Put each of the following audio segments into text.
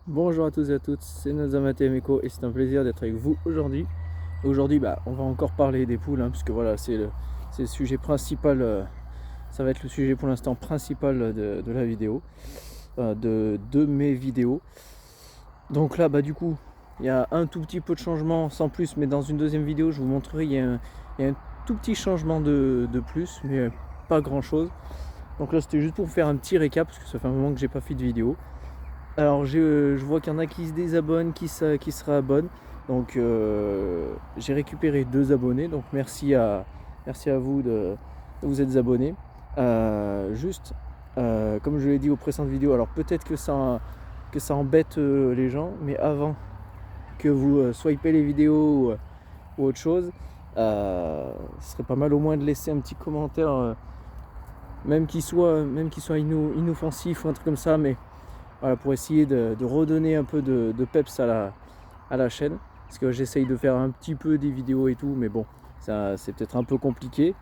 Bonjour à tous et à toutes, c'est Nazama Temeko et c'est un plaisir d'être avec vous aujourd'hui. Aujourd'hui, on va encore parler des poules, puisque voilà, c'est le sujet principal, ça va être le sujet pour l'instant principal de la vidéo, de mes vidéos. Donc là, du coup, il y a un tout petit peu de changement sans plus, mais dans une deuxième vidéo, je vous montrerai, il y a un tout petit changement de plus, mais pas grand chose. Donc là, c'était juste pour vous faire un petit récap, parce que ça fait un moment que j'ai pas fait de vidéo. Alors je vois qu'il y en a qui se désabonnent, qui se réabonnent. Donc j'ai récupéré 2 abonnés. Donc merci à vous de vous être abonnés. Juste, comme je l'ai dit aux précédentes vidéos, alors peut-être que ça embête les gens, mais avant que vous swipez les vidéos ou autre chose, ce serait pas mal au moins de laisser un petit commentaire, même qu'il soit inoffensif ou un truc comme ça, mais voilà, pour essayer de redonner un peu de peps à la chaîne. Parce que j'essaye de faire un petit peu des vidéos et tout, mais bon, ça, c'est peut-être un peu compliqué.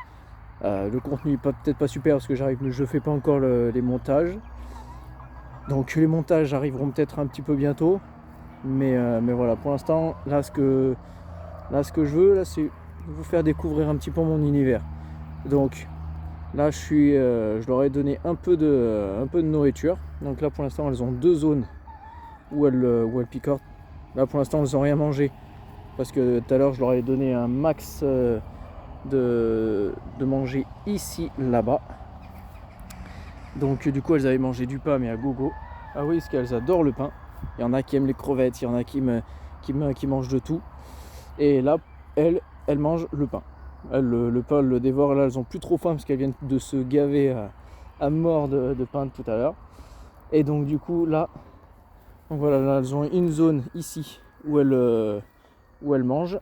Le contenu est peut-être pas super parce que je fais pas encore les montages. Donc les montages arriveront peut-être un petit peu bientôt. Mais voilà, pour l'instant, là, ce que je veux, là, c'est vous faire découvrir un petit peu mon univers. Donc là, je leur ai donné un peu de nourriture. Donc là, pour l'instant, elles ont 2 zones où elles picortent. Là, pour l'instant, elles n'ont rien mangé. Parce que tout à l'heure, je leur ai donné un max de manger ici, là-bas. Donc du coup, elles avaient mangé du pain, mais à gogo. Ah oui, parce qu'elles adorent le pain. Il y en a qui aiment les crevettes, il y en a qui mangent de tout. Et là, elles mangent le pain. Le pain, elles le dévorent. Là, elles ont plus trop faim parce qu'elles viennent de se gaver à mort de pain tout à l'heure. Et donc du coup, là, donc voilà, là, elles ont une zone ici où elles mangent.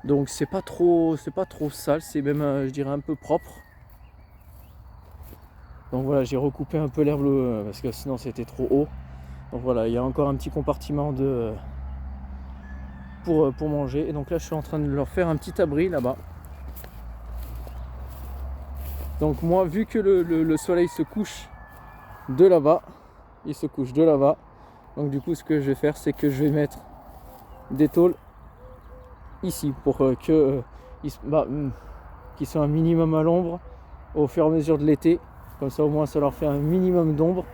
Donc c'est pas trop sale, c'est même je dirais un peu propre. Donc voilà, j'ai recoupé un peu l'herbe parce que sinon c'était trop haut. Donc voilà, il y a encore un petit compartiment pour manger. Et donc là, je suis en train de leur faire un petit abri là-bas. Donc moi, vu que le soleil se couche de là-bas, il se couche de là-bas. Donc du coup, ce que je vais faire, c'est que je vais mettre des tôles ici pour qu'ils soient un minimum à l'ombre au fur et à mesure de l'été. Comme ça, au moins, ça leur fait un minimum d'ombre.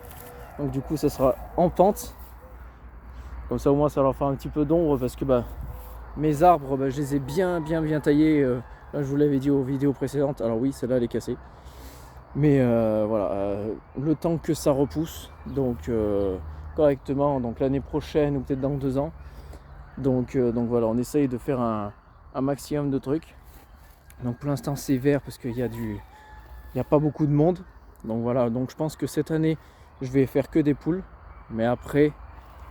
Donc du coup, ça sera en pente. Comme ça, au moins, ça leur fait un petit peu d'ombre parce que mes arbres, je les ai bien taillés. Là, je vous l'avais dit aux vidéos précédentes. Alors oui, celle-là, elle est cassée. Mais voilà, le temps que ça repousse, donc correctement, donc l'année prochaine ou peut-être dans 2 ans. Donc voilà, on essaye de faire un maximum de trucs. Donc pour l'instant, c'est vert parce qu'il y a pas beaucoup de monde. Donc voilà, donc je pense que cette année, je vais faire que des poules. Mais après,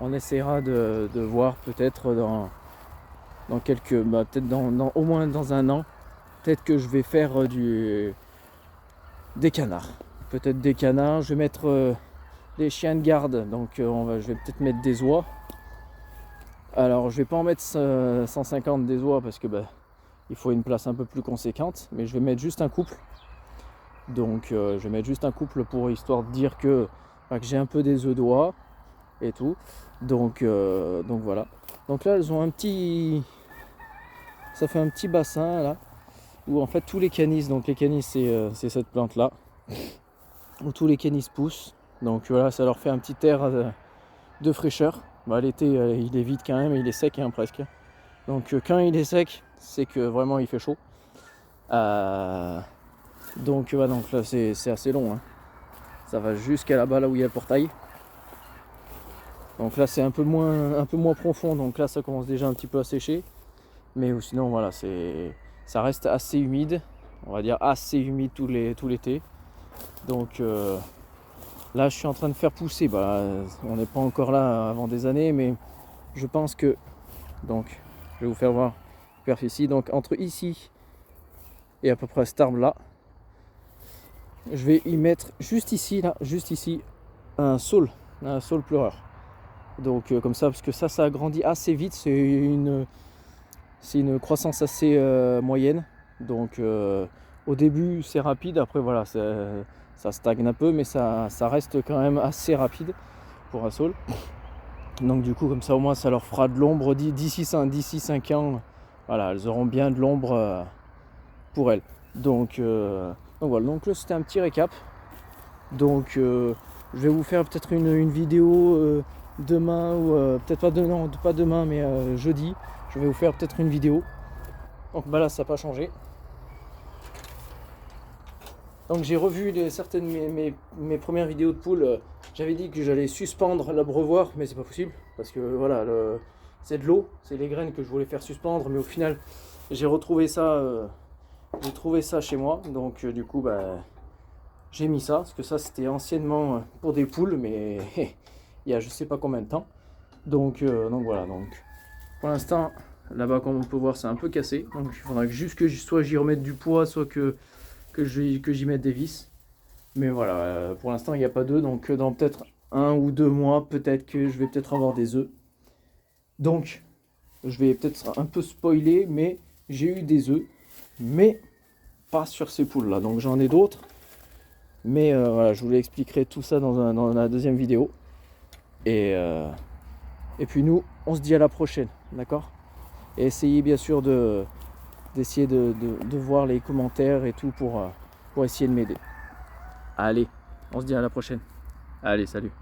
on essaiera de voir peut-être dans quelques, peut-être au moins dans 1 an, peut-être que je vais faire des canards. Peut-être des canards, je vais mettre des chiens de garde, donc je vais peut-être mettre des oies. Alors je vais pas en mettre 150 des oies parce que il faut une place un peu plus conséquente, mais je vais mettre juste un couple. Donc je vais mettre juste un couple pour histoire de dire que j'ai un peu des œufs d'oie et tout. Donc voilà. Donc là elles ont ça fait un petit bassin là où en fait tous les canis, donc les canis c'est cette plante là où tous les canis poussent. Donc voilà, ça leur fait un petit air de fraîcheur. L'été il est vide quand même, il est sec presque. Donc quand il est sec, c'est que vraiment il fait chaud. Donc là c'est assez long. Ça va jusqu'à là-bas, là où il y a le portail. Donc là c'est un peu moins profond, donc là ça commence déjà un petit peu à sécher. Mais sinon voilà, ça reste assez humide. On va dire assez humide tout l'été. Donc là je suis en train de faire pousser. On n'est pas encore là avant des années, mais je pense que... Donc je vais vous faire voir superficie. Donc entre ici et à peu près cet arbre là, je vais y mettre juste ici un saule pleureur. Donc comme ça, parce que ça grandit assez vite, c'est une croissance assez moyenne. Donc au début c'est rapide, après voilà, ça stagne un peu, mais ça reste quand même assez rapide. pour un saule. Donc du coup comme ça au moins ça leur fera de l'ombre d'ici 5 ans. Voilà, elles auront bien de l'ombre pour elles. Donc voilà, donc là c'était un petit récap. Donc je vais vous faire peut-être une vidéo demain ou peut-être pas demain, pas demain mais jeudi. Je vais vous faire peut-être une vidéo. Donc bah là ça n'a pas changé. Donc j'ai revu certaines mes premières vidéos de poules. J'avais dit que j'allais suspendre l'abreuvoir, mais c'est pas possible parce que voilà, c'est de l'eau, c'est les graines que je voulais faire suspendre, mais au final j'ai retrouvé ça, j'ai trouvé ça chez moi, donc du coup bah j'ai mis ça parce que ça c'était anciennement pour des poules, mais il y a je sais pas combien de temps. Donc voilà, donc pour l'instant là-bas comme on peut voir c'est un peu cassé, donc il faudra juste que soit j'y remette du poids, soit que j'y mette des vis. Mais voilà, pour l'instant il n'y a pas d'œufs, donc dans peut-être 1 ou 2 mois, peut-être que je vais peut-être avoir des œufs. Donc je vais peut-être un peu spoiler, mais j'ai eu des œufs, mais pas sur ces poules là, donc j'en ai d'autres. Mais voilà, je vous expliquerai tout ça dans la deuxième vidéo. Et puis nous, on se dit à la prochaine, d'accord? Et essayez bien sûr d'essayer de voir les commentaires et tout pour essayer de m'aider. Allez, on se dit à la prochaine. Allez, salut.